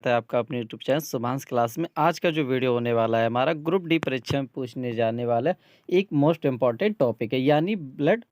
है आपका अपने यूट्यूब चैनल शुभांश क्लास में। आज का जो वीडियो होने वाला है हमारा ग्रुप डी परीक्षा में पूछने जाने वाला है एक मोस्ट इम्पॉर्टेंट टॉपिक है, यानी ब्लड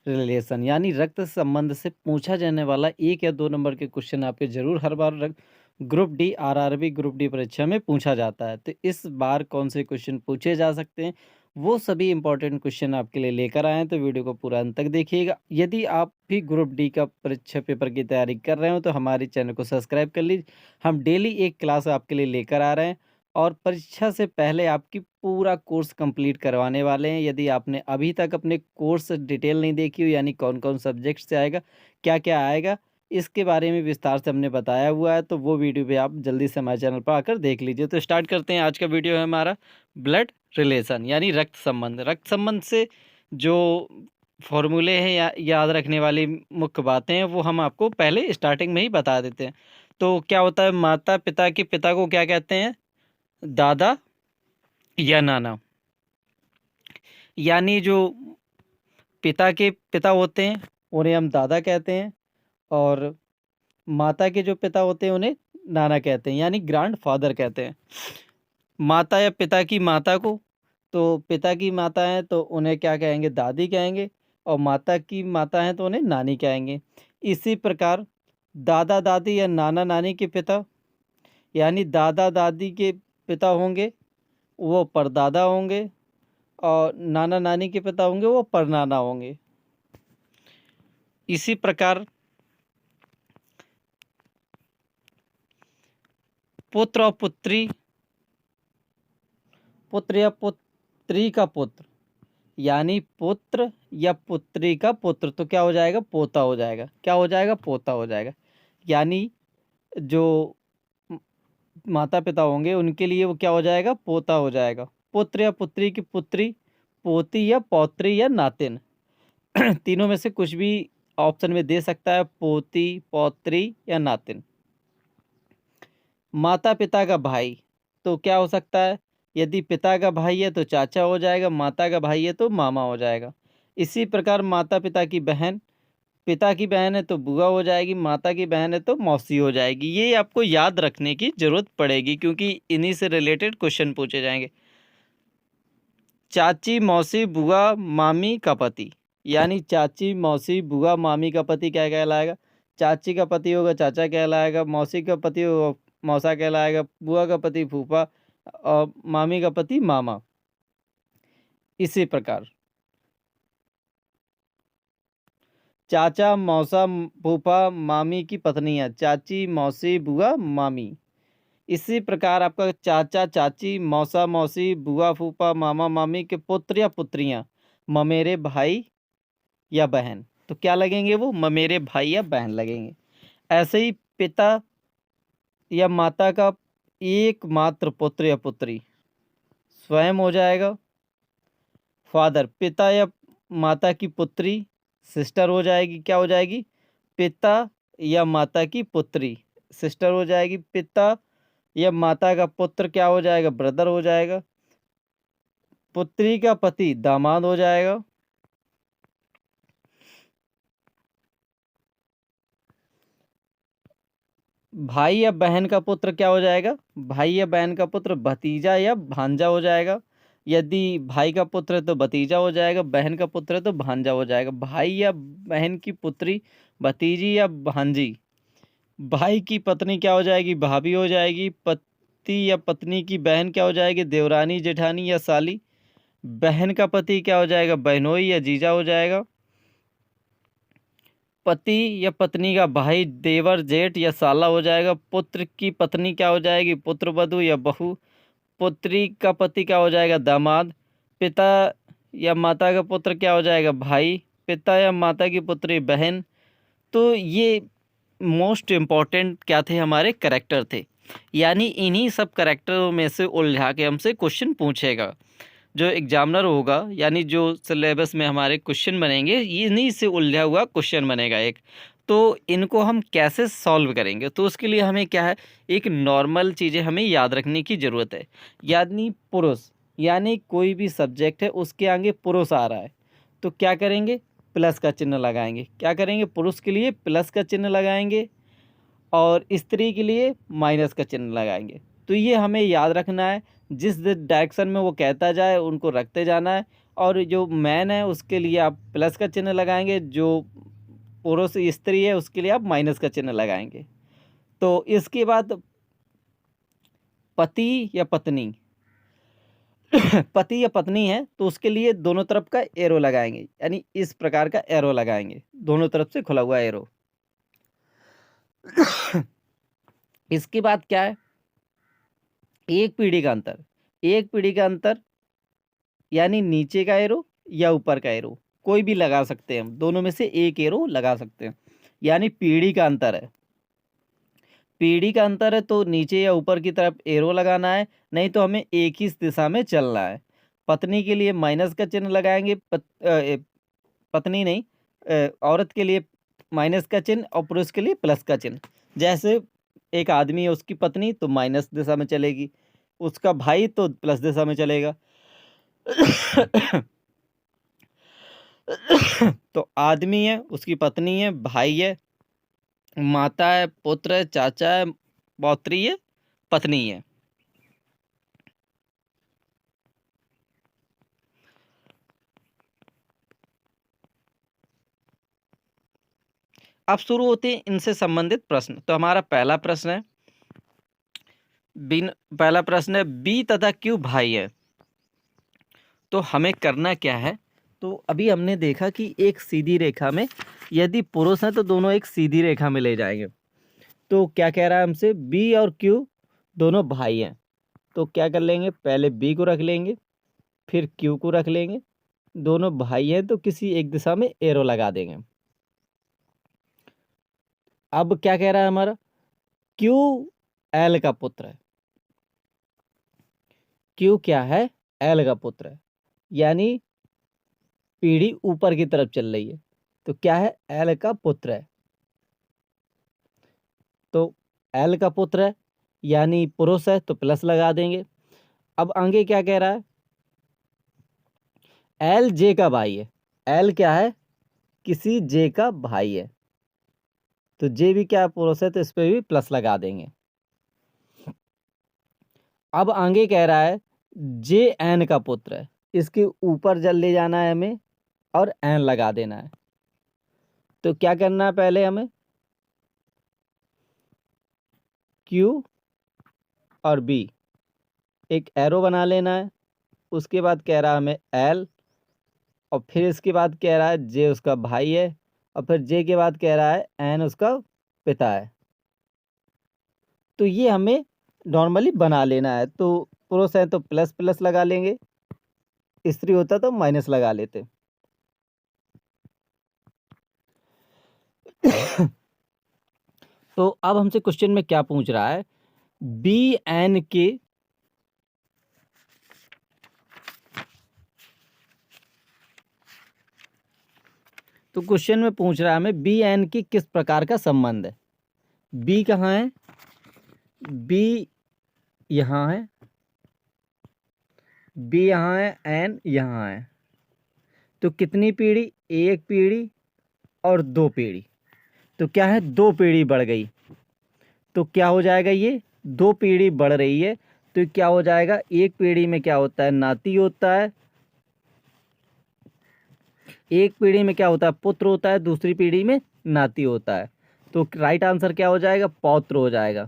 रिलेशन, यानी रक्त संबंध से पूछा जाने वाला 1 या 2 नंबर के क्वेश्चन आपके ज़रूर हर बार group D RRB group D परीक्षा में पूछा जाता है। तो इस बार कौन से क्वेश्चन पूछे जा सकते हैं, वो सभी इंपॉर्टेंट क्वेश्चन आपके लिए लेकर आए हैं, तो वीडियो को पूरा अंत तक देखिएगा। यदि आप भी ग्रुप डी का परीक्षा पेपर की तैयारी कर रहे हो तो हमारे चैनल को सब्सक्राइब कर लीजिए। हम डेली एक क्लास आपके लिए लेकर आ रहे हैं और परीक्षा से पहले आपकी पूरा कोर्स कंप्लीट करवाने वाले हैं। यदि आपने अभी तक अपने कोर्स डिटेल नहीं देखी हो, यानी कौन-कौन सब्जेक्ट से आएगा, क्या-क्या आएगा, इसके बारे में विस्तार से हमने बताया हुआ है, तो वो वीडियो भी आप जल्दी से हमारे चैनल पर आकर देख लीजिए। तो स्टार्ट करते हैं। आज का वीडियो है हमारा ब्लड रिलेशन, यानी रक्त संबंध। रक्त संबंध से जो फॉर्मूले हैं या याद रखने वाली मुख्य बातें हैं, वो हम आपको पहले स्टार्टिंग में ही बता देते हैं। तो क्या होता है, माता पिता के पिता को क्या कहते हैं? दादा या नाना। यानी जो पिता के पिता होते हैं उन्हें हम दादा कहते हैं, और माता के जो पिता होते हैं उन्हें नाना कहते हैं, यानी ग्रैंड फादर कहते हैं। माता या पिता की माता को, तो पिता की माता है तो उन्हें क्या कहेंगे? दादी कहेंगे, और माता की माता है तो उन्हें नानी कहेंगे। इसी प्रकार दादा दादी या नाना नानी के पिता, यानी दादा दादी के पिता होंगे वो परदादा होंगे, और नाना नानी के पिता होंगे वो परनाना होंगे। इसी प्रकार पुत्र और पुत्री, पुत्र या पुत्री का पुत्र, यानी पुत्र या पुत्री का पुत्र, तो क्या हो जाएगा? पोता हो जाएगा। क्या हो जाएगा? पोता हो जाएगा। यानी जो माता पिता होंगे उनके लिए वो क्या हो जाएगा? पोता हो जाएगा। पुत्र या पुत्री की पुत्री, पोती या पौत्री या नातिन। तीनों में से कुछ भी ऑप्शन में दे सकता है, पोती, पौत्री या नातिन। माता पिता का भाई, तो क्या हो सकता है? यदि पिता का भाई है तो चाचा हो जाएगा, माता का भाई है तो मामा हो जाएगा। इसी प्रकार माता पिता की बहन, पिता की बहन है तो बुआ हो जाएगी, माता की बहन है तो मौसी हो जाएगी। ये आपको याद रखने की ज़रूरत पड़ेगी क्योंकि इन्हीं से रिलेटेड क्वेश्चन पूछे जाएंगे। चाची, मौसी, बुआ, मामी का पति, यानी चाची, मौसी, बुआ, मामी का पति क्या कहलाएगा? चाची का पति होगा चाचा कहलाएगा, मौसी का पति होगा मौसा कहलाएगा, बुआ का पति फूफा, और मामी का पति मामा। इसी प्रकार चाचा, मौसा, फूफा, मामी की पत्नियां, चाची, मौसी, बुआ, मामी। इसी प्रकार आपका चाचा, चाची, मौसा, मौसी, बुआ, फूफा, मामा, मामी के पुत्र या पुत्रियां, ममेरे भाई या बहन, तो क्या लगेंगे? वो ममेरे भाई या बहन लगेंगे। ऐसे ही पिता या माता का एकमात्र पुत्र या पुत्री स्वयं हो जाएगा। फादर, पिता या माता की पुत्री सिस्टर हो जाएगी। क्या हो जाएगी? पिता या माता की पुत्री सिस्टर हो जाएगी। पिता या माता का पुत्र क्या हो जाएगा? ब्रदर हो जाएगा। पुत्री का पति दामाद हो जाएगा। भाई या बहन का पुत्र क्या हो जाएगा? भाई या बहन का पुत्र भतीजा या भांजा हो जाएगा। यदि भाई का पुत्र है तो भतीजा हो जाएगा, बहन का पुत्र है तो भांजा हो जाएगा। भाई या बहन की पुत्री भतीजी या भांजी। भाई की पत्नी क्या हो जाएगी? भाभी हो जाएगी। पति या पत्नी की बहन क्या हो जाएगी? देवरानी, जेठानी या साली। बहन का पति क्या हो जाएगा? बहनोई या जीजा हो जाएगा। पति या पत्नी का भाई देवर, जेठ या साला हो जाएगा। पुत्र की पत्नी क्या हो जाएगी? पुत्रवधू या बहू। पुत्री का पति क्या हो जाएगा? दामाद। पिता या माता का पुत्र क्या हो जाएगा? भाई। पिता या माता की पुत्री बहन। तो ये मोस्ट इम्पॉर्टेंट क्या थे? हमारे करैक्टर थे, यानी इन्हीं सब करैक्टरों में से उलझा के हमसे क्वेश्चन पूछेगा जो एग्जामिनर होगा, यानी जो सिलेबस में हमारे क्वेश्चन बनेंगे इन्हीं से उलझा हुआ क्वेश्चन बनेगा एक। तो इनको हम कैसे सॉल्व करेंगे? तो उसके लिए हमें क्या है, एक नॉर्मल चीज़ें हमें याद रखने की ज़रूरत है। यानी पुरुष, यानी कोई भी सब्जेक्ट है उसके आगे पुरुष आ रहा है तो क्या करेंगे? प्लस का चिन्ह लगाएंगे। क्या करेंगे? पुरुष के लिए प्लस का चिन्ह लगाएंगे। और स्त्री के लिए माइनस का चिन्ह लगाएंगे। तो ये हमें याद रखना है, जिस डायरेक्शन में वो कहता जाए उनको रखते जाना है। और जो मैन है उसके लिए आप प्लस का चिन्ह लगाएंगे, जो पुरुष स्त्री है उसके लिए आप माइनस का चिन्ह लगाएंगे। तो इसके बाद पति या पत्नी पति या पत्नी है तो उसके लिए दोनों तरफ का एरो लगाएंगे, यानी इस प्रकार का एरो लगाएंगे, दोनों तरफ से खुला हुआ एरो। इसके बाद क्या है, एक पीढ़ी का अंतर। एक पीढ़ी का अंतर यानी नीचे का एरो या ऊपर का एरो, कोई भी लगा सकते हैं हम, दोनों में से एक एरो लगा सकते हैं, यानी पीढ़ी का अंतर है। पीढ़ी का अंतर है तो नीचे या ऊपर की तरफ एरो लगाना है, नहीं तो हमें एक ही दिशा में चलना है। पत्नी के लिए माइनस का चिन्ह लगाएंगे, पत्नी नहीं, औरत के लिए माइनस का चिन्ह और पुरुष के लिए प्लस का चिन्ह। जैसे एक आदमी है, उसकी पत्नी तो माइनस दिशा में चलेगी, उसका भाई तो प्लस दिशा में चलेगा। तो आदमी है, उसकी पत्नी है, भाई है, माता है, पुत्र है, चाचा है, पौत्री है, पत्नी है। अब शुरू होते हैं इनसे संबंधित प्रश्न। तो हमारा पहला प्रश्न है, पहला प्रश्न है, बी तथा क्यू भाई है। तो हमें करना क्या है, तो अभी हमने देखा कि एक सीधी रेखा में यदि पुरुष हैं तो दोनों एक सीधी रेखा में ले जाएंगे। तो क्या कह रहा है हमसे, बी और क्यू दोनों भाई हैं। तो क्या कर लेंगे, पहले बी को रख लेंगे, फिर क्यू को रख लेंगे। दोनों भाई हैं तो किसी एक दिशा में एरो लगा देंगे। अब क्या कह रहा है हमारा, क्यू एल का पुत्र है। क्यू क्या है, एल का पुत्र है, यानी पीढ़ी ऊपर की तरफ चल रही है। तो क्या है, एल का पुत्र है। तो एल का पुत्र है यानी पुरुष है तो प्लस लगा देंगे। अब आगे क्या कह रहा है, एल जे का भाई है। एल क्या है, किसी जे का भाई है, तो जे भी क्या है, पुरुष है, तो इस पे भी प्लस लगा देंगे। अब आगे कह रहा है जे एन का पुत्र है, इसके ऊपर जल ले जाना है हमें और एन लगा देना है। तो क्या करना है, पहले हमें क्यू और बी एक एरो बना लेना है। उसके बाद कह रहा है हमें एल, और फिर इसके बाद कह रहा है जे उसका भाई है, और फिर जे के बाद कह रहा है एन उसका पिता है। तो ये हमें नॉर्मली बना लेना है। तो पुरुष है तो प्लस प्लस लगा लेंगे, स्त्री होता तो माइनस लगा लेते। तो अब हमसे क्वेश्चन में क्या पूछ रहा है, बी एन के तो क्वेश्चन में पूछ रहा है हमें बी एन की किस प्रकार का संबंध है। बी कहाँ है, बी यहाँ है, बी यहाँ है, एन यहाँ है। तो कितनी पीढ़ी, एक पीढ़ी और दो पीढ़ी। तो क्या है, दो पीढ़ी बढ़ गई। तो क्या हो जाएगा, ये दो पीढ़ी बढ़ रही है तो क्या हो जाएगा, एक पीढ़ी में क्या होता है, नाती होता है, एक पीढ़ी में क्या होता है, पुत्र होता है, दूसरी पीढ़ी में नाती होता है। तो राइट आंसर क्या हो जाएगा, पौत्र हो जाएगा।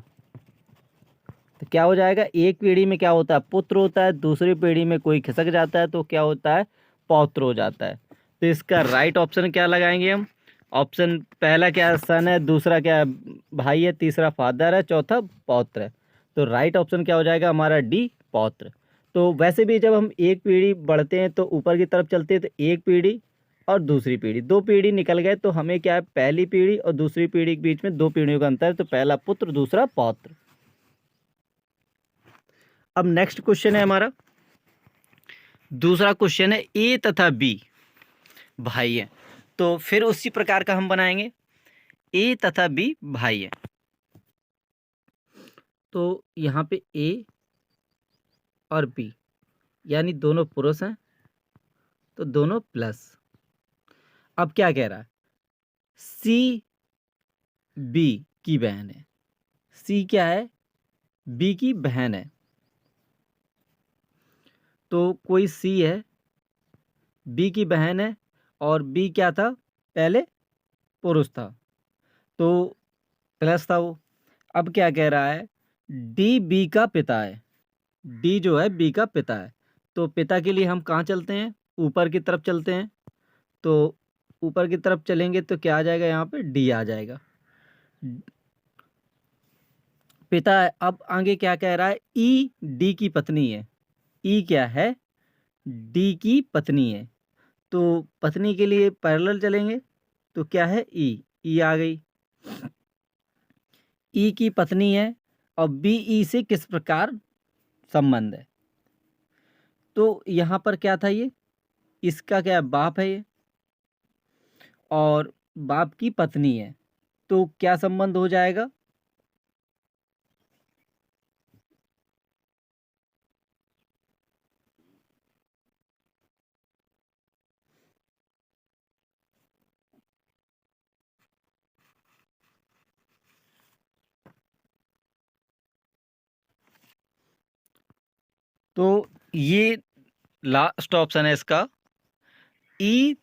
तो क्या हो जाएगा, एक पीढ़ी में क्या होता है, पुत्र होता है, दूसरी पीढ़ी में कोई खिसक जाता है तो क्या होता है, पौत्र हो जाता है। तो इसका राइट ऑप्शन क्या लगाएंगे हम, ऑप्शन पहला क्या है, सन है, दूसरा क्या है, भाई है, तीसरा फादर है, चौथा पौत्र है। तो राइट ऑप्शन क्या हो जाएगा हमारा, डी पौत्र। तो वैसे भी जब हम एक पीढ़ी बढ़ते हैं तो ऊपर की तरफ चलते हैं तो एक पीढ़ी और दूसरी पीढ़ी, दो पीढ़ी निकल गए तो हमें क्या है, पहली पीढ़ी और दूसरी पीढ़ी के बीच में दो पीढ़ियों का अंतर है, तो पहला पुत्र दूसरा पौत्र। अब नेक्स्ट क्वेश्चन है हमारा, दूसरा क्वेश्चन है, ए तथा बी भाई है। तो फिर उसी प्रकार का हम बनाएंगे, ए तथा बी भाई है। तो यहाँ पे ए और बी यानी दोनों पुरुष हैं तो दोनों प्लस। अब क्या कह रहा है, सी बी की बहन है, सी क्या है, बी की बहन है। तो कोई सी है, बी की बहन है, और बी क्या था, पहले पुरुष था, तो प्लस था वो। अब क्या कह रहा है, डी बी का पिता है, डी जो है बी का पिता है। तो पिता के लिए हम कहाँ चलते हैं, ऊपर की तरफ चलते हैं। तो ऊपर की तरफ चलेंगे तो क्या आ जाएगा, यहाँ पे डी आ जाएगा, पिता है। अब आगे क्या कह रहा है, ई डी की पत्नी है, ई क्या है, डी की पत्नी है। तो पत्नी के लिए पैरेलल चलेंगे तो क्या है, ई आ गई, ई की पत्नी है, और बी ई से किस प्रकार संबंध है। तो यहाँ पर क्या था, ये इसका क्या है, बाप है ये, और बाप की पत्नी है, तो क्या संबंध हो जाएगा, तो ये लास्ट ऑप्शन है इसका, ई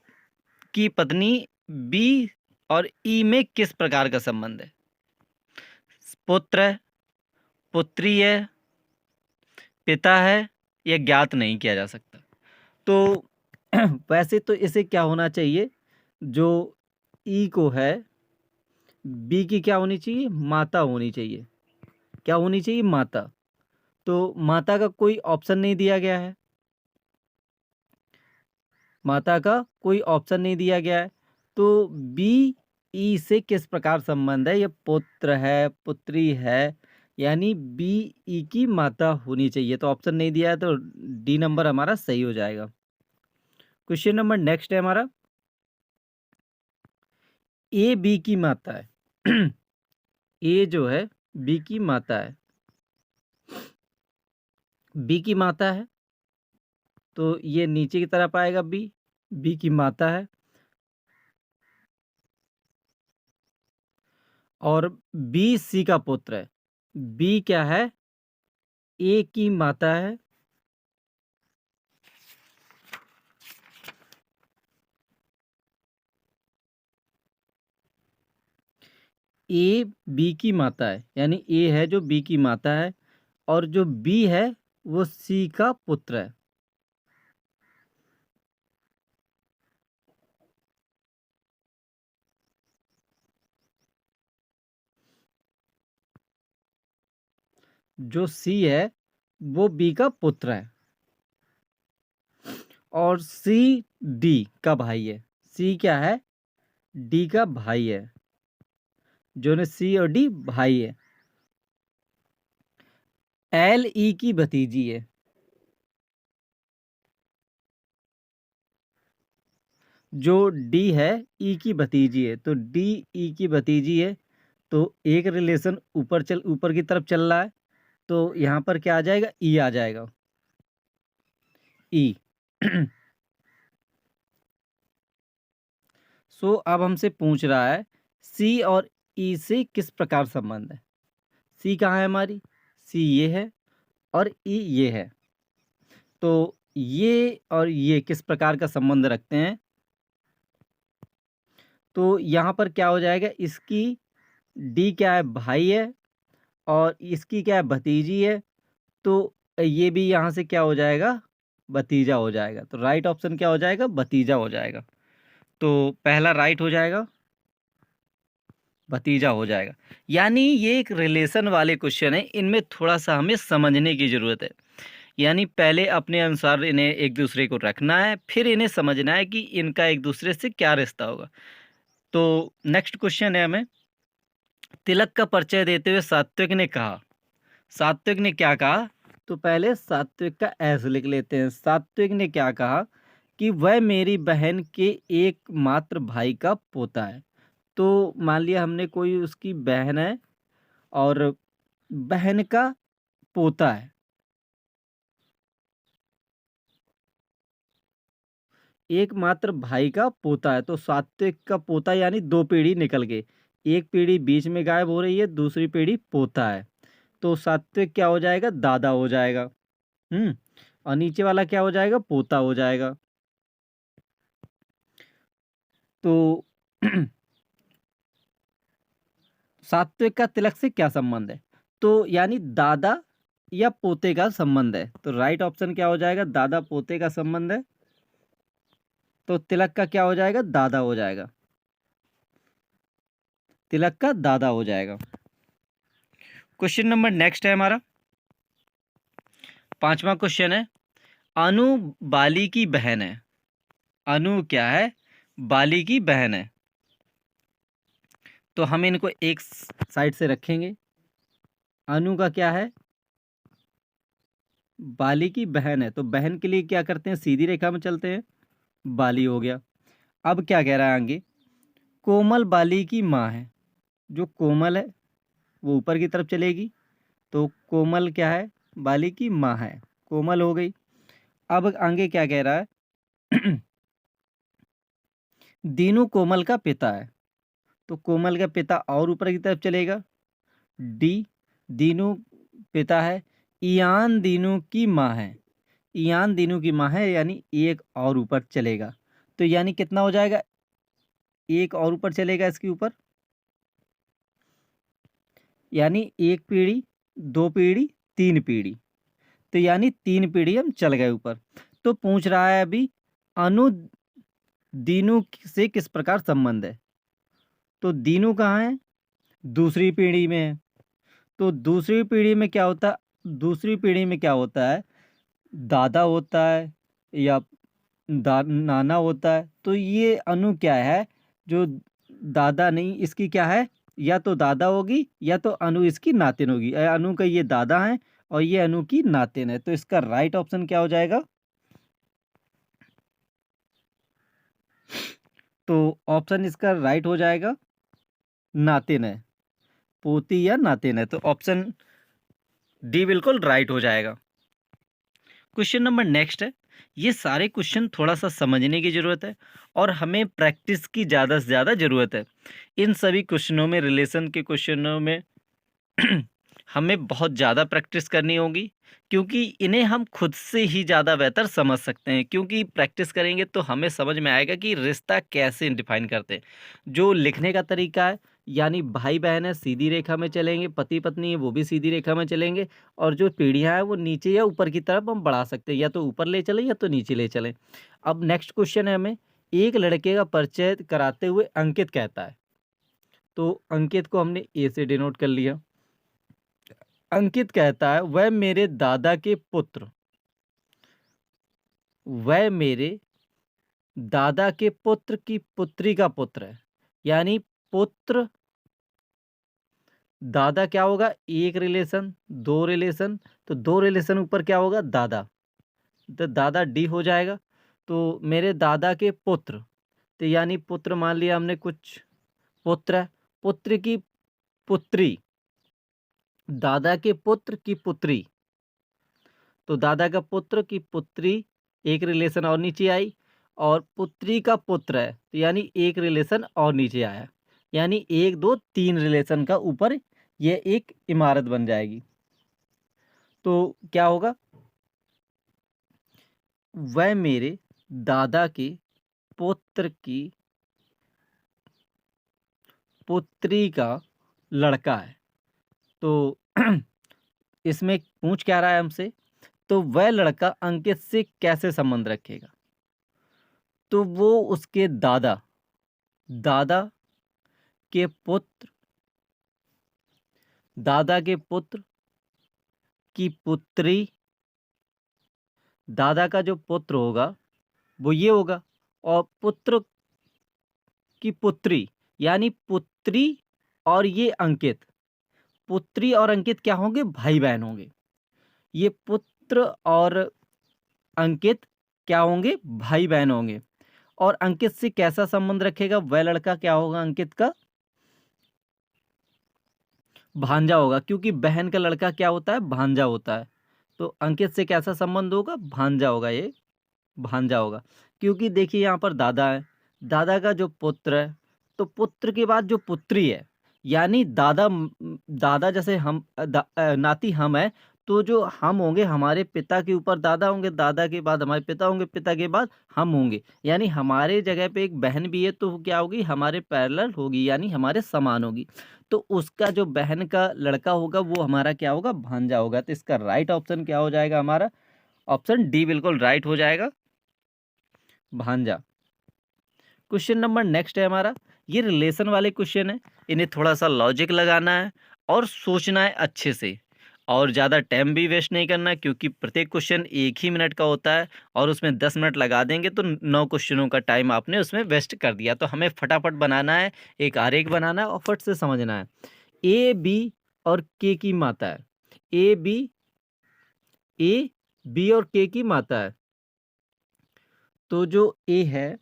की पत्नी, बी और ई में किस प्रकार का संबंध है, पुत्र है, पुत्री है, पिता है, यह ज्ञात नहीं किया जा सकता। तो वैसे तो इसे क्या होना चाहिए, जो ई को है, बी की क्या होनी चाहिए, माता होनी चाहिए, क्या होनी चाहिए, माता। तो माता का कोई ऑप्शन नहीं दिया गया है, माता का कोई ऑप्शन नहीं दिया गया है। तो बी ई से किस प्रकार संबंध है, ये पुत्र है, पुत्री है, यानी बी ई की माता होनी चाहिए। तो ऑप्शन नहीं दिया है, तो डी नंबर हमारा सही हो जाएगा। क्वेश्चन नंबर नेक्स्ट है हमारा, ए बी की माता है। ए जो है बी की माता है, बी की माता है, तो ये नीचे की तरफ आएगा, बी बी की माता है, और बी सी का पुत्र है, बी क्या है, ए की माता है, ए बी की माता है, यानी ए है जो बी की माता है, और जो बी है वो सी का पुत्र है। जो सी है वो बी का पुत्र है, और सी डी का भाई है, सी क्या है, डी का भाई है, जो ने सी और डी भाई है। एल ई की भतीजी है, जो डी है ई की भतीजी है, तो डी ई की भतीजी है। तो एक रिलेशन ऊपर की तरफ चल रहा है, तो यहाँ पर क्या आ जाएगा, ई आ जाएगा, ई। सो अब हमसे पूछ रहा है, सी और ई से किस प्रकार संबंध है। सी कहाँ है हमारी, सी ये है, और ई ये है, तो ये और ये किस प्रकार का संबंध रखते हैं। तो यहाँ पर क्या हो जाएगा, इसकी डी क्या है, भाई है, और इसकी क्या है, भतीजी है, तो ये भी यहाँ से क्या हो जाएगा, भतीजा हो जाएगा। तो राइट ऑप्शन क्या हो जाएगा, भतीजा हो जाएगा। तो पहला राइट हो जाएगा, भतीजा हो जाएगा। यानी ये एक रिलेशन वाले क्वेश्चन है, इनमें थोड़ा सा हमें समझने की ज़रूरत है। यानी पहले अपने अनुसार इन्हें एक दूसरे को रखना है, फिर इन्हें समझना है कि इनका एक दूसरे से क्या रिश्ता होगा। तो नेक्स्ट क्वेश्चन है हमें, तिलक का परिचय देते हुए सात्विक ने कहा, सात्विक ने क्या कहा। तो पहले सात्विक का एस लिख लेते हैं। सात्विक ने क्या कहा कि वह मेरी बहन के एकमात्र भाई का पोता है। तो मान लिया हमने कोई उसकी बहन है, और बहन का पोता है, एकमात्र भाई का पोता है, तो सात्विक का पोता यानी दो पीढ़ी निकल गए, एक पीढ़ी बीच में गायब हो रही है, दूसरी पीढ़ी पोता है, तो सात्विक क्या हो जाएगा, दादा हो जाएगा। और नीचे वाला क्या हो जाएगा, पोता हो जाएगा। तो सात्विक का तिलक से क्या संबंध है, तो यानी दादा या पोते का संबंध है। तो राइट ऑप्शन क्या हो जाएगा, दादा पोते का संबंध है, तो तिलक का क्या हो जाएगा, दादा हो जाएगा, तिलक का दादा हो जाएगा। क्वेश्चन नंबर नेक्स्ट है हमारा, 5वां क्वेश्चन है, अनु बाली की बहन है। अनु क्या है, बाली की बहन है। तो हम इनको एक साइड से रखेंगे। अनु का क्या है, बाली की बहन है, तो बहन के लिए क्या करते हैं, सीधी रेखा में चलते हैं, बाली हो गया। अब क्या कह रहा है आगे, कोमल बाली की माँ है। जो कोमल है वो ऊपर की तरफ चलेगी, तो कोमल क्या है, बाली की माँ है, कोमल हो गई। अब आगे क्या कह रहा है दीनू कोमल का पिता है, तो कोमल का पिता और ऊपर की तरफ चलेगा, डी। दीनू पिता है, ईयान दीनू की माँ है, ईयान दीनू की माँ है, यानी एक और ऊपर चलेगा। तो यानी कितना हो जाएगा, एक और ऊपर चलेगा इसके ऊपर, यानी एक पीढ़ी, दो पीढ़ी, तीन पीढ़ी, तो यानी तीन पीढ़ी हम चल गए ऊपर। तो पूछ रहा है अभी अनु दीनू से किस प्रकार संबंध है, तो दीनू कहाँ है, दूसरी पीढ़ी में है। तो दूसरी पीढ़ी में क्या होता है, दूसरी पीढ़ी में क्या होता है, दादा होता है या नाना होता है। तो ये अनु क्या है, जो दादा नहीं, इसकी क्या है, या तो दादा होगी या तो अनु इसकी नातिन होगी। अनु का ये दादा है और ये अनु की नातिन है, तो इसका राइट ऑप्शन क्या हो जाएगा, तो ऑप्शन इसका राइट हो जाएगा नातिन है, पोती या नातिन है, तो ऑप्शन डी बिल्कुल राइट हो जाएगा। क्वेश्चन नंबर नेक्स्ट है, ये सारे क्वेश्चन थोड़ा सा समझने की ज़रूरत है और हमें प्रैक्टिस की ज़्यादा से ज़्यादा ज़रूरत है। इन सभी क्वेश्चनों में, रिलेशन के क्वेश्चनों में हमें बहुत ज़्यादा प्रैक्टिस करनी होगी, क्योंकि इन्हें हम खुद से ही ज़्यादा बेहतर समझ सकते हैं। क्योंकि प्रैक्टिस करेंगे तो हमें समझ में आएगा कि रिश्ता कैसे डिफाइन करते हैं। जो लिखने का तरीका है, यानी भाई बहन है सीधी रेखा में चलेंगे, पति पत्नी है वो भी सीधी रेखा में चलेंगे, और जो पीढ़ियाँ हैं वो नीचे या ऊपर की तरफ हम बढ़ा सकते हैं, या तो ऊपर ले चलें या तो नीचे ले चलें। अब नेक्स्ट क्वेश्चन है, हमें एक लड़के का परिचय कराते हुए अंकित कहता है। तो अंकित को हमने ए से डिनोट कर लिया। अंकित कहता है वह मेरे दादा के पुत्र, वह मेरे दादा के पुत्र की पुत्री का पुत्र है, यानी पुत्र दादा क्या होगा, एक रिलेशन, दो रिलेशन, तो दो रिलेशन ऊपर क्या होगा, दादा, तो दादा डी हो जाएगा। तो मेरे दादा के पुत्र, तो यानी पुत्र मान लिया हमने, कुछ पुत्र है, पुत्र की पुत्री, दादा के पुत्र की पुत्री, तो दादा का पुत्र की पुत्री, एक रिलेशन और नीचे आई, और पुत्री का पुत्र है, तो यानी एक रिलेशन और नीचे आया, यानी एक दो तीन रिलेशन का ऊपर ये एक इमारत बन जाएगी। तो क्या होगा, वह मेरे दादा के पुत्र की पुत्री का लड़का है। तो इसमें पूछ क्या रहा है हमसे, तो वह लड़का अंकित से कैसे संबंध रखेगा, तो वो उसके दादा, दादा के पुत्र, दादा के पुत्र की पुत्री, दादा का जो पुत्र होगा वो ये होगा, और पुत्र की पुत्री, यानी पुत्री और ये अंकित, पुत्री और अंकित क्या होंगे, भाई बहन होंगे। ये पुत्र और अंकित क्या होंगे, भाई बहन होंगे। और अंकित से कैसा संबंध रखेगा, वह लड़का क्या होगा, अंकित का भांजा होगा, क्योंकि बहन का लड़का क्या होता है, भांजा होता है। तो अंकित से कैसा संबंध होगा, भांजा होगा, ये भांजा होगा। क्योंकि देखिए यहाँ पर दादा है, दादा का जो पुत्र है, तो पुत्र के बाद जो पुत्री है, यानी दादा जैसे हम नाती हम है, तो जो हम होंगे हमारे पिता के ऊपर दादा होंगे, दादा के बाद हमारे पिता होंगे, पिता के बाद हम होंगे, यानी हमारे जगह पे एक बहन भी है, तो वो क्या होगी, हमारे पैरेलल होगी, यानी हमारे समान होगी। तो उसका जो बहन का लड़का होगा वो हमारा क्या होगा, भांजा होगा। तो इसका राइट ऑप्शन क्या हो जाएगा हमारा, ऑप्शन डी बिल्कुल राइट हो जाएगा, भांजा। क्वेश्चन नंबर नेक्स्ट है हमारा, ये रिलेशन वाले क्वेश्चन है, इन्हें थोड़ा सा लॉजिक लगाना है और सोचना है अच्छे से, और ज़्यादा टाइम भी वेस्ट नहीं करना है, क्योंकि प्रत्येक क्वेश्चन 1 ही मिनट का होता है और उसमें 10 मिनट लगा देंगे तो 9 क्वेश्चनों का टाइम आपने उसमें वेस्ट कर दिया। तो हमें फटाफट बनाना है, एक आरेख बनाना है और फट से समझना है। ए बी और के की माता है, ए बी और के की माता है। तो जो ए है,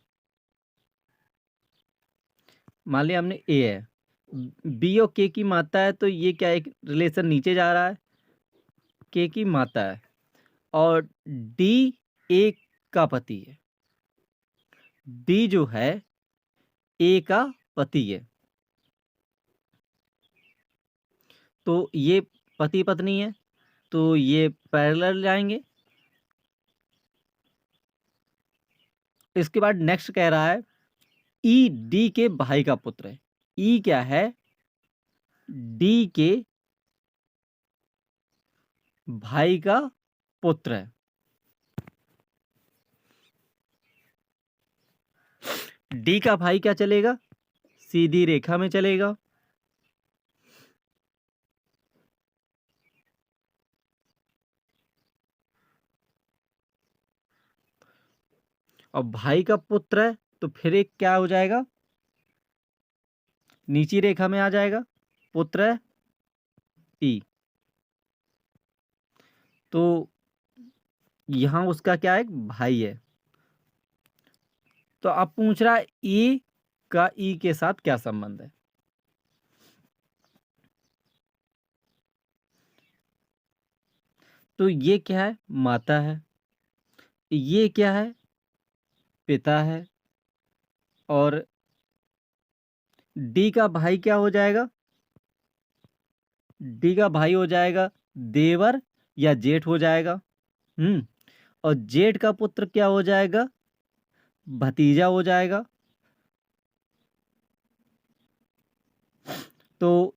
मान लिया हमने ए है, बी और के की माता है, तो ये क्या एक रिलेशन नीचे जा रहा है, के की माता है, और डी ए का पति है, डी जो है ए का पति है, तो ये पति पत्नी है, तो ये पैरेलल जाएंगे। इसके बाद नेक्स्ट कह रहा है ई डी के भाई का पुत्र है, ई क्या है, डी के भाई का पुत्र है। डी का भाई क्या चलेगा, सीधी रेखा में चलेगा, और भाई का पुत्र है तो फिर एक क्या हो जाएगा, नीची रेखा में आ जाएगा, पुत्र है ई। तो यहां उसका क्या है, भाई है। तो अब पूछ रहा है ई का ई के साथ क्या संबंध है। तो ये क्या है, माता है, ये क्या है, पिता है, और डी का भाई क्या हो जाएगा, डी का भाई हो जाएगा देवर या जेठ हो जाएगा। और जेठ का पुत्र क्या हो जाएगा, भतीजा हो जाएगा। तो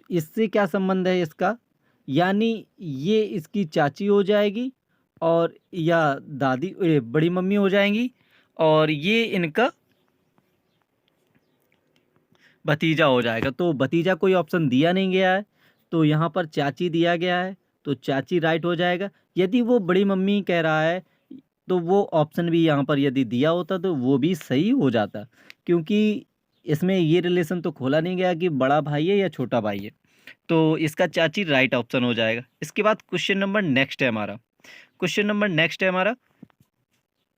इससे क्या संबंध है इसका, यानी ये इसकी चाची हो जाएगी, और या दादी बड़ी मम्मी हो जाएंगी, और ये इनका भतीजा हो जाएगा। तो भतीजा कोई ऑप्शन दिया नहीं गया है, तो यहाँ पर चाची दिया गया है, तो चाची राइट हो जाएगा। यदि वो बड़ी मम्मी कह रहा है तो वो ऑप्शन भी यहाँ पर यदि दिया होता तो वो भी सही हो जाता, क्योंकि इसमें ये रिलेशन तो खोला नहीं गया कि बड़ा भाई है या छोटा भाई है। तो इसका चाची राइट ऑप्शन हो जाएगा। इसके बाद क्वेश्चन नंबर नेक्स्ट है हमारा, क्वेश्चन नंबर नेक्स्ट है हमारा,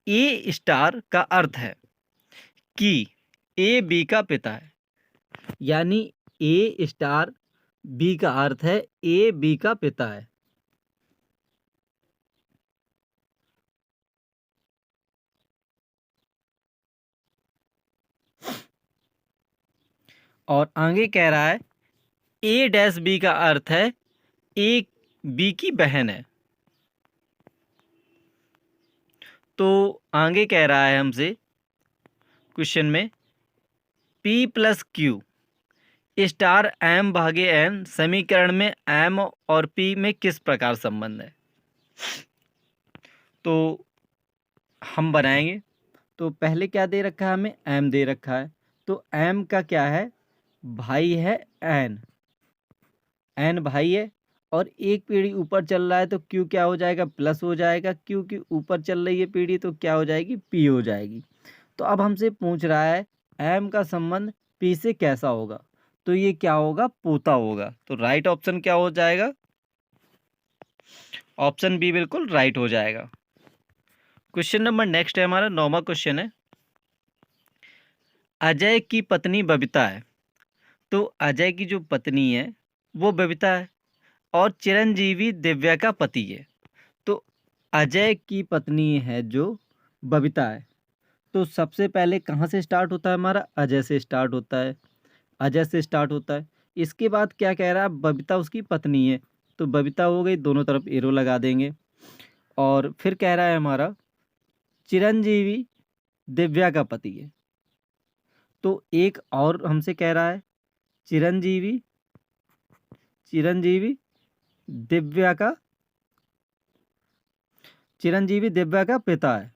ए स्टार का अर्थ है कि ए बी का पिता है, यानी ए स्टार बी का अर्थ है ए बी का पिता है। और आगे कह रहा है ए डैश बी का अर्थ है ए बी की बहन है। तो आगे कह रहा है हमसे क्वेश्चन में P plus Q star M भागे एन समीकरण में एम और P में किस प्रकार संबंध है। तो हम बनाएंगे। तो पहले क्या दे रखा है हमें, एम दे रखा है, तो एम का क्या है, भाई है एन, एन भाई है, और एक पीढ़ी ऊपर चल रहा है तो क्यू क्या हो जाएगा, प्लस हो जाएगा, क्यू की ऊपर चल रही है पीढ़ी तो क्या हो जाएगी, पी हो जाएगी। तो अब हमसे पूछ रहा है एम का संबंध पी से कैसा होगा, तो ये क्या होगा, पोता होगा। तो राइट ऑप्शन क्या हो जाएगा, ऑप्शन बी बिल्कुल राइट हो जाएगा। क्वेश्चन नंबर नेक्स्ट है हमारा, 9वां क्वेश्चन है, अजय की पत्नी बबीता है। तो अजय की जो पत्नी है वो बबीता है, और चिरंजीवी दिव्या का पति है। तो अजय की पत्नी है जो बबीता है, तो सबसे पहले कहाँ से स्टार्ट होता है हमारा? अजय से स्टार्ट होता है, अजय से स्टार्ट होता है। इसके बाद क्या कह रहा है? बबीता उसकी पत्नी है, तो बबीता हो गई, दोनों तरफ एरो लगा देंगे। और फिर कह रहा है हमारा चिरंजीवी दिव्या का पति है, तो एक और हमसे कह रहा है चिरंजीवी चिरंजीवी दिव्या का चिरंजीवी दिव्या का पिता है।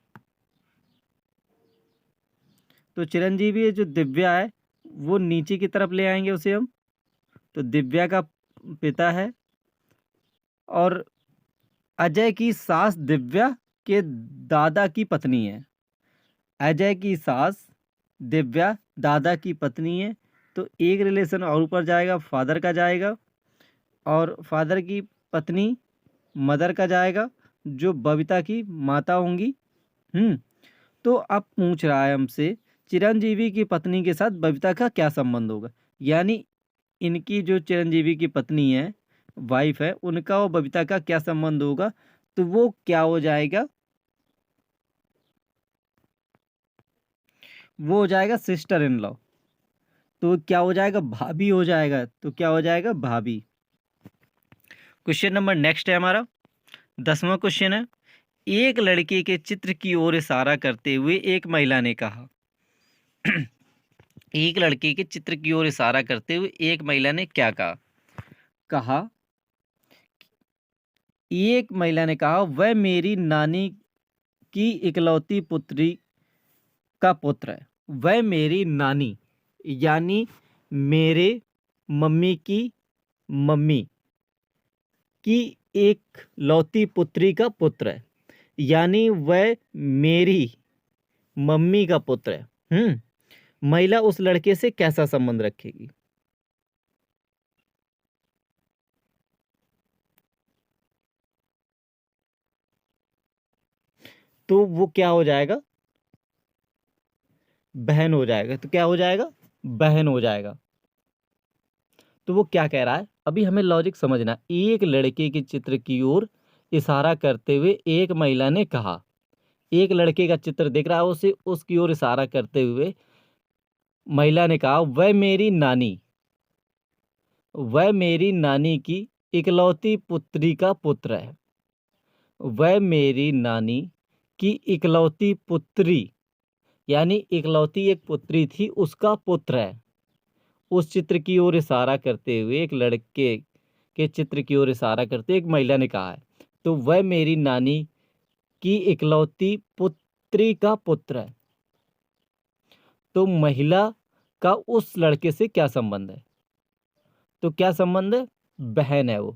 तो चिरंजीवी जो दिव्या है वो नीचे की तरफ ले आएंगे उसे हम, तो दिव्या का पिता है। और अजय की सास दिव्या के दादा की पत्नी है। अजय की सास दिव्या दादा की पत्नी है, तो एक रिलेशन और ऊपर जाएगा, फादर का जाएगा, और फादर की पत्नी मदर का जाएगा, जो बबीता की माता होंगी। तो अब पूछ रहा है हमसे चिरंजीवी की पत्नी के साथ बबीता का क्या संबंध होगा, यानी इनकी जो चिरंजीवी की पत्नी है, वाइफ है, उनका और बबीता का क्या संबंध होगा, तो वो क्या हो जाएगा? वो हो जाएगा सिस्टर इन लॉ। तो क्या हो जाएगा? भाभी हो जाएगा। तो क्या हो जाएगा? भाभी। क्वेश्चन नंबर नेक्स्ट है हमारा 10वां क्वेश्चन है, एक लड़के के चित्र की ओर इशारा करते हुए एक महिला ने कहा एक लड़के के चित्र की ओर इशारा करते हुए एक महिला ने क्या कहा? कहा एक महिला ने कहा वह मेरी नानी की इकलौती पुत्री का पुत्र है। वह मेरी नानी यानी मेरे मम्मी की मम्मी की एक लौती पुत्री का पुत्र है, यानी वह मेरी मम्मी का पुत्र है। महिला उस लड़के से कैसा संबंध रखेगी? तो वो क्या हो जाएगा? बहन हो जाएगा। तो क्या हो जाएगा? बहन हो जाएगा। तो वो क्या कह रहा है? अभी हमें लॉजिक समझना है। एक लड़के के चित्र की ओर इशारा करते हुए एक महिला ने कहा, एक लड़के का चित्र दिख रहा है उसे, उसकी ओर इशारा करते हुए महिला ने कहा वह मेरी नानी की इकलौती पुत्री का पुत्र है। वह मेरी नानी की इकलौती पुत्री यानी इकलौती एक पुत्री थी, उसका पुत्र है। उस चित्र की ओर इशारा करते हुए एक लड़के के चित्र की ओर इशारा करते एक महिला ने कहा है, तो वह मेरी नानी की इकलौती पुत्री का पुत्र है। तो महिला का उस लड़के से क्या संबंध है? तो क्या संबंध है? बहन है वो।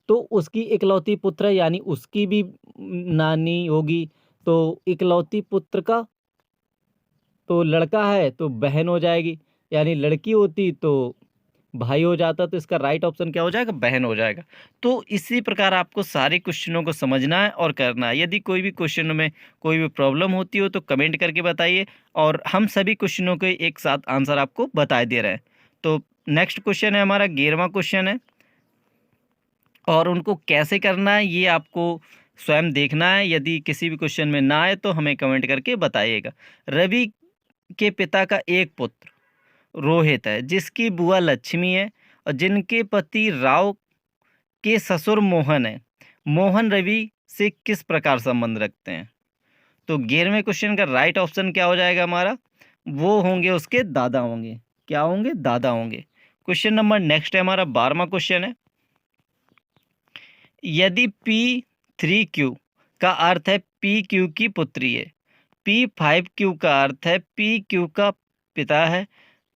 तो उसकी इकलौती पुत्र है, यानी उसकी भी नानी होगी, तो इकलौती पुत्र का तो लड़का है तो बहन हो जाएगी, यानी लड़की होती तो भाई हो जाता। तो इसका राइट ऑप्शन क्या हो जाएगा? बहन हो जाएगा। तो इसी प्रकार आपको सारे क्वेश्चनों को समझना है और करना है। यदि कोई भी क्वेश्चन में कोई भी प्रॉब्लम होती हो तो कमेंट करके बताइए, और हम सभी क्वेश्चनों के एक साथ आंसर आपको बता दे रहे हैं। तो नेक्स्ट क्वेश्चन है हमारा 11वां क्वेश्चन है, और उनको कैसे करना है ये आपको स्वयं देखना है। यदि किसी भी क्वेश्चन में ना आए तो हमें कमेंट करके बताइएगा। रवि के पिता का एक पुत्र रोहित है, जिसकी बुआ लक्ष्मी है और जिनके पति राव के ससुर मोहन है। मोहन रवि से किस प्रकार संबंध रखते हैं? तो 11वें क्वेश्चन का राइट ऑप्शन क्या हो जाएगा हमारा? वो होंगे उसके दादा होंगे। क्या होंगे? दादा होंगे। क्वेश्चन नंबर नेक्स्ट है हमारा 12वां क्वेश्चन है, यदि P3Q का अर्थ है PQ की पुत्री है, P5Q का अर्थ है PQ का पिता है,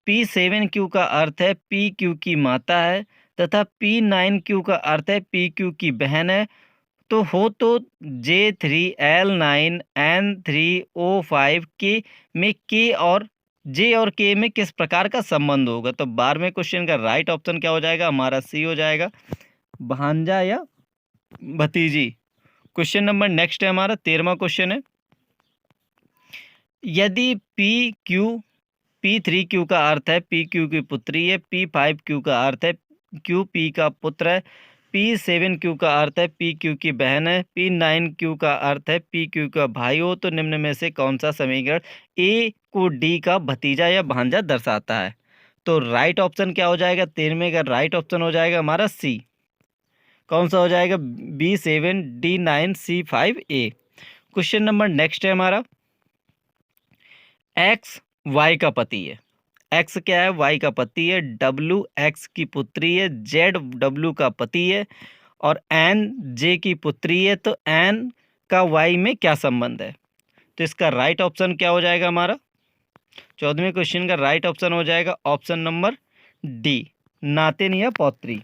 P7Q का अर्थ है PQ की माता है, तथा P9Q का अर्थ है PQ की बहन है, तो J3L9N3O5K में K और J और K में किस प्रकार का संबंध होगा? तो 12वें क्वेश्चन का राइट ऑप्शन क्या हो जाएगा? हमारा सी हो जाएगा, भांजा या भतीजी। क्वेश्चन नंबर नेक्स्ट है हमारा 13वां क्वेश्चन है, यदि P3Q का अर्थ है PQ की पुत्री है, P5Q का अर्थ है QP का पुत्र है, P7Q का अर्थ है PQ की बहन है, P9Q का अर्थ है PQ का भाई हो, तो निम्न में से कौन सा समीकरण A को D का भतीजा या भांजा दर्शाता है? तो राइट ऑप्शन क्या हो जाएगा? 13वें का राइट ऑप्शन हो जाएगा हमारा C। कौन सा हो जाएगा? B7 D9 C5A। Question number next है हमारा, X Y का पति है। X क्या है? Y का पति है। W X की पुत्री है। Z W का पति है और N J की पुत्री है। तो N का Y में क्या संबंध है? तो इसका राइट ऑप्शन क्या हो जाएगा हमारा? 14वें क्वेश्चन का राइट ऑप्शन हो जाएगा ऑप्शन नंबर डी, नातिन या पौत्री।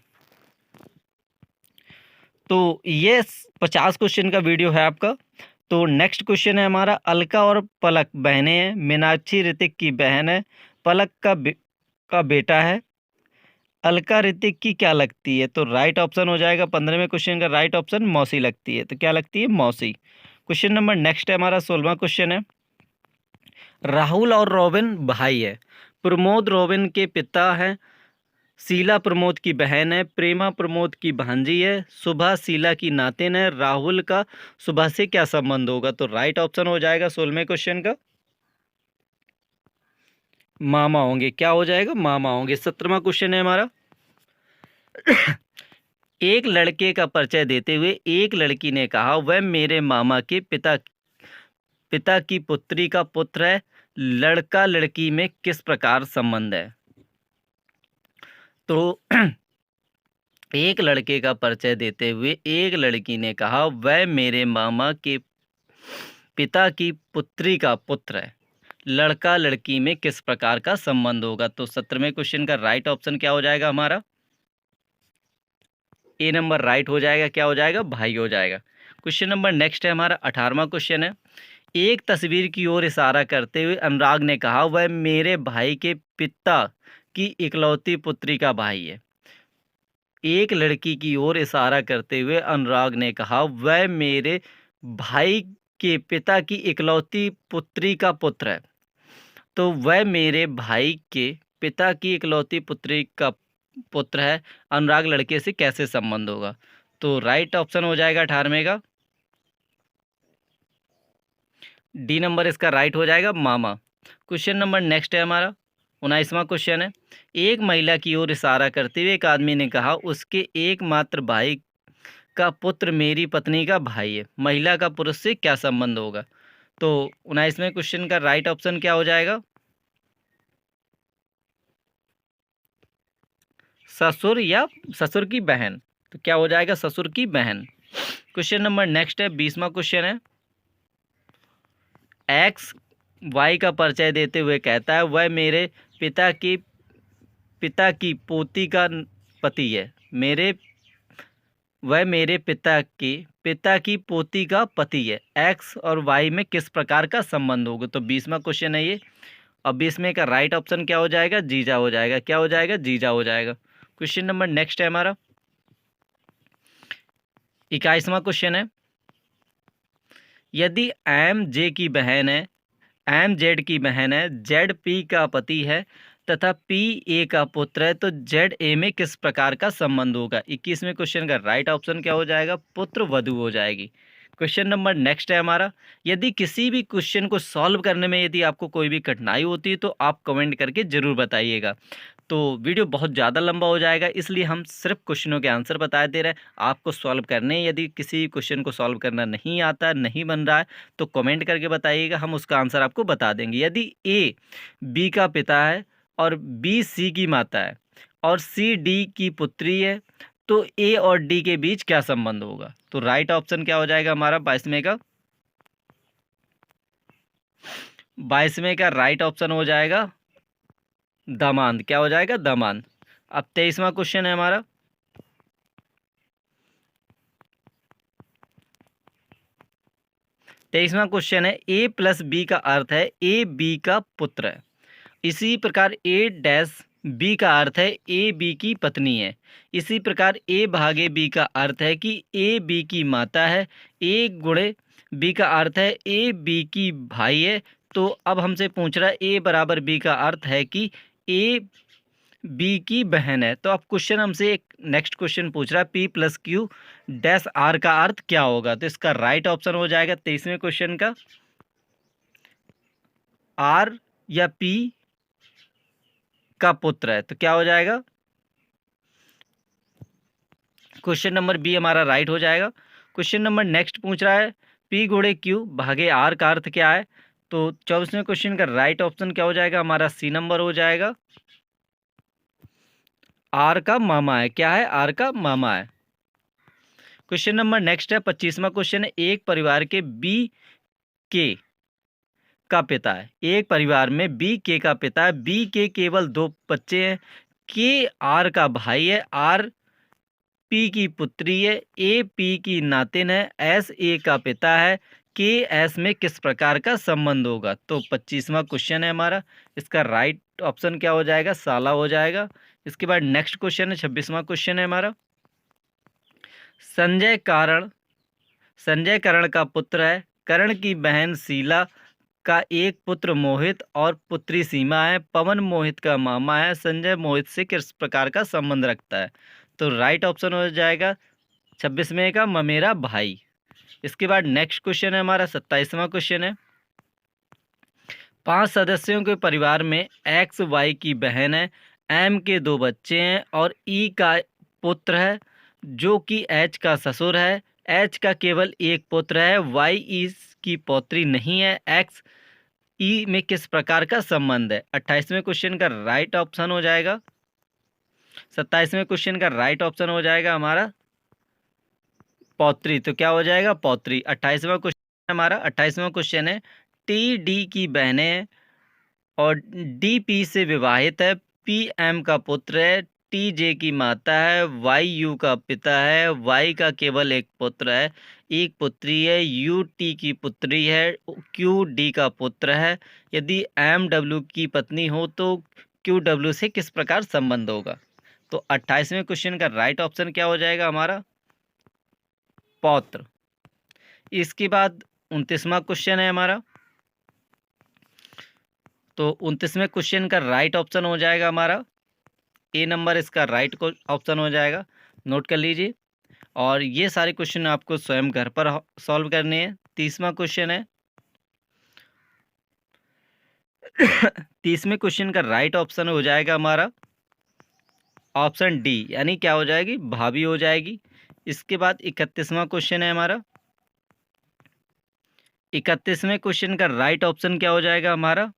तो ये 50 क्वेश्चन का वीडियो है आपका। तो नेक्स्ट क्वेश्चन है हमारा, अलका और पलक बहनें हैं। मीनाक्षी ऋतिक की बहन है। पलक का बेटा है। अलका ऋतिक की क्या लगती है? तो राइट ऑप्शन हो जाएगा 15वें क्वेश्चन का राइट ऑप्शन मौसी लगती है। तो क्या लगती है? मौसी। क्वेश्चन नंबर नेक्स्ट है हमारा 16वां क्वेश्चन है, राहुल और रोबिन भाई है। प्रमोद रोबिन के पिता हैं। शीला प्रमोद की बहन है। प्रेमा प्रमोद की भांजी है। सुबह शीला की नातिन है। राहुल का सुबह से क्या संबंध होगा? तो राइट ऑप्शन हो जाएगा 16वें क्वेश्चन का मामा होंगे। क्या हो जाएगा? मामा होंगे। 17वां क्वेश्चन है हमारा, एक लड़के का परिचय देते हुए एक लड़की ने कहा वह मेरे मामा के पिता की पुत्री का पुत्र है। लड़का लड़की में किस प्रकार संबंध है? तो एक लड़के का परिचय देते हुए एक लड़की ने कहा वह मेरे मामा के पिता की पुत्री का पुत्र है। लड़का लड़की में किस प्रकार का संबंध होगा? तो 17वें क्वेश्चन का राइट ऑप्शन क्या हो जाएगा हमारा? ए नंबर राइट हो जाएगा। क्या हो जाएगा? भाई हो जाएगा। क्वेश्चन नंबर नेक्स्ट है हमारा 18वां क्वेश्चन है, एक तस्वीर की ओर इशारा करते हुए अनुराग ने कहा वह मेरे भाई के पिता की इकलौती पुत्री का भाई है। एक लड़की की ओर इशारा करते हुए अनुराग ने कहा वह मेरे भाई के पिता की इकलौती पुत्री का पुत्र है। तो वह मेरे भाई के पिता की इकलौती पुत्री का पुत्र है। अनुराग लड़के से कैसे संबंध होगा? तो राइट ऑप्शन हो जाएगा 18वें का डी नंबर इसका राइट हो जाएगा, मामा। क्वेश्चन नंबर नेक्स्ट है हमारा 19वां क्वेश्चन है, एक महिला की ओर इशारा करते हुए एक आदमी ने कहा उसके एकमात्र भाई का पुत्र मेरी पत्नी का भाई है। महिला का पुरुष से क्या संबंध होगा? तो 19वें क्वेश्चन का राइट ऑप्शन क्या हो जाएगा? ससुर या ससुर की बहन। तो क्या हो जाएगा? ससुर की बहन। क्वेश्चन नंबर नेक्स्ट है 20वां क्वेश्चन है, एक्स वाई का परिचय देते हुए कहता है वह मेरे पिता की पोती का पति है। वह मेरे पिता की पोती का पति है। एक्स और वाई में किस प्रकार का संबंध होगा? तो 20वां क्वेश्चन है ये। और 20वें का राइट ऑप्शन क्या हो जाएगा? जीजा हो जाएगा। क्या हो जाएगा? जीजा हो जाएगा। क्वेश्चन नंबर नेक्स्ट है हमारा 21वां क्वेश्चन है, यदि एम जे की बहन है, एम जेड की बहन है, जेड पी का पति है तथा पी ए का पुत्र है, तो जेड ए में किस प्रकार का संबंध होगा? 21वें क्वेश्चन का राइट ऑप्शन क्या हो जाएगा? पुत्र वधू हो जाएगी। क्वेश्चन नंबर नेक्स्ट है हमारा, यदि किसी भी क्वेश्चन को सॉल्व करने में यदि आपको कोई भी कठिनाई होती है तो आप कमेंट करके ज़रूर बताइएगा। तो वीडियो बहुत ज़्यादा लंबा हो जाएगा, इसलिए हम सिर्फ क्वेश्चनों के आंसर बता दे रहे हैं। आपको सॉल्व करने, यदि किसी क्वेश्चन को सॉल्व करना नहीं आता, नहीं बन रहा है, तो कमेंट करके बताइएगा, हम उसका आंसर आपको बता देंगे। यदि ए बी का पिता है और बी सी की माता है और सी डी की पुत्री है, तो ए और डी के बीच क्या संबंध होगा? तो राइट ऑप्शन क्या हो जाएगा हमारा 22वें का राइट ऑप्शन हो जाएगा दामाद। क्या हो जाएगा? दामाद। अब 23वां क्वेश्चन है हमारा, क्वेश्चन है, ए प्लस बी का अर्थ है ए बी का पुत्र है। इसी प्रकार ए डैश बी का अर्थ है ए बी की पत्नी है। इसी प्रकार ए भागे बी का अर्थ है कि ए बी की माता है। ए गुणे बी का अर्थ है ए बी की भाई है। तो अब हमसे पूछ रहा है ए बराबर बी का अर्थ है कि ए बी की बहन है। तो अब क्वेश्चन हमसे एक नेक्स्ट क्वेश्चन पूछ रहा है, P plus Q dash R का अर्थ क्या होगा। तो इसका राइट ऑप्शन हो जाएगा 23वें क्वेश्चन का, आर या पी का पुत्र है। तो क्या हो जाएगा, क्वेश्चन नंबर बी हमारा राइट हो जाएगा। क्वेश्चन नंबर नेक्स्ट पूछ रहा है, पी गुणे क्यू भागे आर का अर्थ क्या है। तो 24वें क्वेश्चन का राइट ऑप्शन क्या हो जाएगा हमारा, सी नंबर हो जाएगा, आर का मामा है। क्या है, आर का मामा है। क्वेश्चन नंबर नेक्स्ट है 25वां क्वेश्चन है, एक परिवार के बी के का पिता है। एक परिवार में बी के का पिता है, बी के केवल 2 बच्चे हैं, के आर का भाई है, आर पी की पुत्री है, ए पी की नातिन है, एस ए का पिता है, के एस में किस प्रकार का संबंध होगा। तो 25वां क्वेश्चन है हमारा, इसका राइट ऑप्शन क्या हो जाएगा, साला हो जाएगा। इसके बाद नेक्स्ट क्वेश्चन है 26वां क्वेश्चन है हमारा, संजय करण का पुत्र है, करण की बहन शीला का एक पुत्र मोहित और पुत्री सीमा है, पवन मोहित का मामा है, संजय मोहित से किस प्रकार का संबंध रखता है। तो राइट ऑप्शन हो जाएगा 26वें का ममेरा भाई। इसके बाद नेक्स्ट क्वेश्चन है हमारा 27वां क्वेश्चन है, 5 सदस्यों के परिवार में एक्स वाई की बहन है, एम के 2 बच्चे हैं और ई का पुत्र है जो कि एच का ससुर है, एच का केवल एक पुत्र है, वाई ई की पौत्री नहीं है, एक्स ई में किस प्रकार का संबंध है। 28वें क्वेश्चन का राइट ऑप्शन हो जाएगा, 27वें क्वेश्चन का राइट ऑप्शन हो जाएगा हमारा पौत्री। तो क्या हो जाएगा, पौत्री। 28वां क्वेश्चन हमारा 28वां क्वेश्चन है, टी डी की बहनें हैं और डी पी से विवाहित है, पी एम का पुत्र है, टी जे की माता है, वाई यू का पिता है, वाई का केवल एक पुत्र है, एक पुत्री है, यू टी की पुत्री है, क्यू डी का पुत्र है। यदि एम डब्ल्यू की पत्नी हो तो क्यू डब्ल्यू से किस प्रकार संबंध होगा। तो 28वें क्वेश्चन का राइट ऑप्शन क्या हो जाएगा हमारा, पौत्र। इसके बाद 29वां क्वेश्चन है हमारा, तो 29वें क्वेश्चन का राइट ऑप्शन हो जाएगा हमारा ए नंबर, इसका राइट ऑप्शन हो जाएगा, नोट कर लीजिए। और ये सारे क्वेश्चन आपको स्वयं घर पर सॉल्व करने हैं। 30वां क्वेश्चन है 30वें क्वेश्चन का राइट ऑप्शन हो जाएगा हमारा ऑप्शन डी, यानी क्या हो जाएगी, भाभी हो जाएगी। इसके बाद 31वां क्वेश्चन है हमारा, 31वें क्वेश्चन का राइट ऑप्शन क्या हो जाएगा हमारा,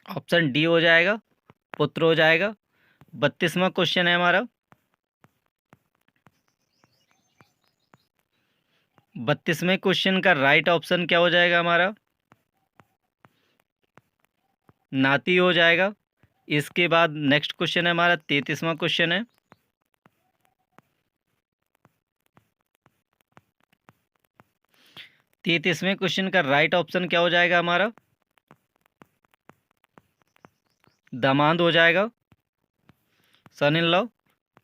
ऑप्शन डी हो जाएगा, पुत्र हो जाएगा। 32वां क्वेश्चन है हमारा, 32वें क्वेश्चन का राइट ऑप्शन क्या हो जाएगा हमारा, नाती हो जाएगा। इसके बाद नेक्स्ट क्वेश्चन है हमारा 33वां क्वेश्चन है, 33वें क्वेश्चन का राइट ऑप्शन क्या हो जाएगा हमारा, दामाद हो जाएगा, सन इन लॉ।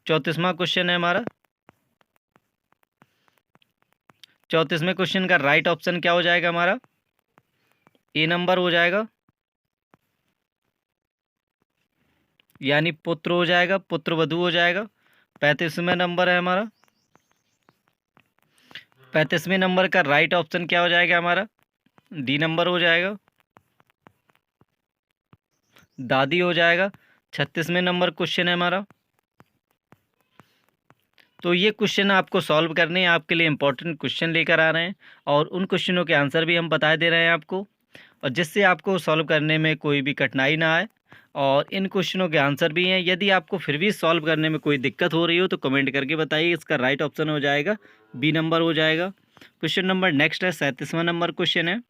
34वां क्वेश्चन है हमारा, 34वें क्वेश्चन का राइट ऑप्शन क्या हो जाएगा हमारा, ए नंबर हो जाएगा, यानी पुत्र हो जाएगा, पुत्र वधु हो जाएगा। 35वें नंबर है हमारा, 35वें नंबर का राइट ऑप्शन क्या हो जाएगा हमारा, डी नंबर हो जाएगा, दादी हो जाएगा। 36वें नंबर क्वेश्चन है हमारा। तो ये क्वेश्चन आपको सॉल्व करने हैं, आपके लिए इंपॉर्टेंट क्वेश्चन लेकर आ रहे हैं और उन क्वेश्चनों के आंसर भी हम बता दे रहे हैं आपको, और जिससे आपको सॉल्व करने में कोई भी कठिनाई ना आए। और इन क्वेश्चनों के आंसर भी हैं। यदि आपको फिर भी सॉल्व करने में कोई दिक्कत हो रही हो तो कमेंट करके बताइए। इसका राइट ऑप्शन हो जाएगा बी नंबर हो जाएगा। क्वेश्चन नंबर नेक्स्ट है 37वां नंबर क्वेश्चन है।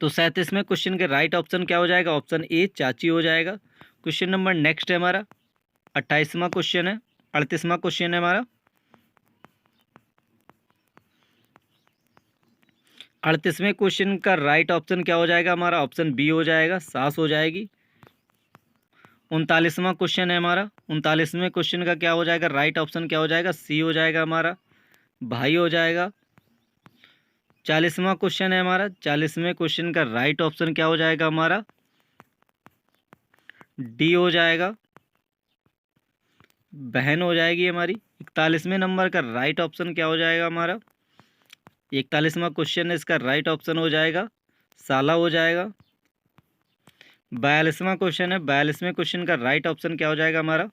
तो 37वें क्वेश्चन के राइट ऑप्शन क्या हो जाएगा, ऑप्शन ए चाची हो जाएगा। क्वेश्चन नंबर नेक्स्ट है हमारा 28वां क्वेश्चन है, 38वां क्वेश्चन है हमारा। 38वें क्वेश्चन का राइट ऑप्शन क्या हो जाएगा हमारा, ऑप्शन बी हो जाएगा, सास हो जाएगी। 39वां क्वेश्चन है हमारा, 39वें क्वेश्चन का क्या हो जाएगा, राइट ऑप्शन क्या हो जाएगा, सी हो जाएगा हमारा, भाई हो जाएगा। 40वां क्वेश्चन है हमारा, 40वें क्वेश्चन का राइट ऑप्शन क्या हो जाएगा हमारा, डी हो जाएगा, बहन हो जाएगी हमारी। 41वें नंबर का राइट ऑप्शन क्या हो जाएगा हमारा? 41वां क्वेश्चन है, इसका राइट ऑप्शन हो जाएगा साला हो जाएगा। 42वां क्वेश्चन है, 42वें क्वेश्चन का राइट ऑप्शन क्या हो जाएगा हमारा?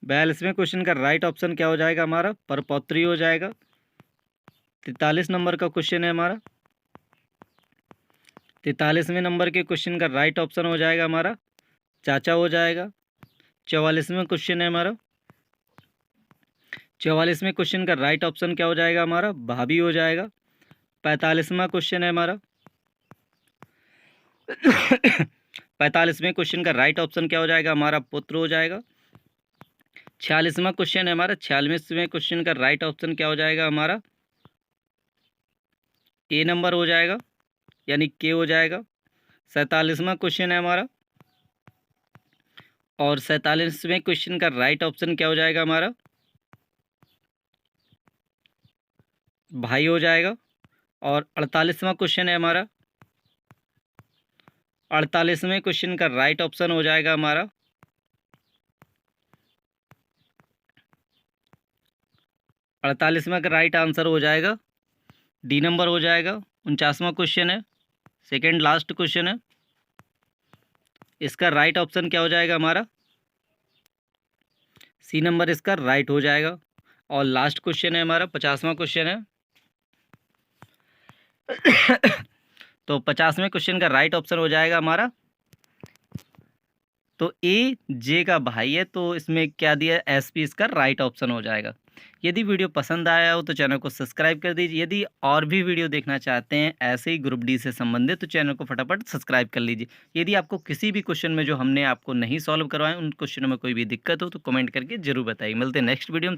42वें क्वेश्चन का राइट ऑप्शन क्या हो जाएगा हमारा? परपौत्री हो जाएगा। 43 नंबर का क्वेश्चन है हमारा। 43वें नंबर के क्वेश्चन का राइट ऑप्शन हो जाएगा हमारा चाचा हो जाएगा। 44वें क्वेश्चन है हमारा। 44वें क्वेश्चन का राइट ऑप्शन क्या हो जाएगा हमारा? भाभी हो जाएगा। 45वां क्वेश्चन है हमारा। 45वें क्वेश्चन का राइट ऑप्शन क्या हो जाएगा हमारा? पुत्र हो जाएगा। 46वां क्वेश्चन है हमारा। 46वें क्वेश्चन का राइट ऑप्शन क्या हो जाएगा हमारा? ए नंबर हो जाएगा, यानी के हो जाएगा। 47वां क्वेश्चन है हमारा, और 47वें क्वेश्चन का राइट ऑप्शन क्या हो जाएगा हमारा? भाई हो जाएगा। और 48वां क्वेश्चन है हमारा। 48वें क्वेश्चन का राइट ऑप्शन हो जाएगा हमारा 48वां का राइट आंसर हो जाएगा डी नंबर हो जाएगा। 49वां क्वेश्चन है, सेकेंड लास्ट क्वेश्चन है, इसका राइट ऑप्शन क्या हो जाएगा हमारा? सी नंबर इसका राइट हो जाएगा। और लास्ट क्वेश्चन है हमारा, 50वां क्वेश्चन है। तो 50वें क्वेश्चन का राइट ऑप्शन हो जाएगा हमारा, तो ए जे का भाई है, तो इसमें क्या दिया? एस पी इसका राइट ऑप्शन हो जाएगा। यदि वीडियो पसंद आया हो तो चैनल को सब्सक्राइब कर दीजिए। यदि और भी वीडियो देखना चाहते हैं ऐसे ही ग्रुप डी से संबंधित, तो चैनल को फटाफट सब्सक्राइब कर लीजिए। यदि आपको किसी भी क्वेश्चन में जो हमने आपको नहीं सॉल्व करवाए, उन क्वेश्चनों में कोई भी दिक्कत हो तो कमेंट करके जरूर बताइए। मिलते हैं नेक्स्ट वीडियो में।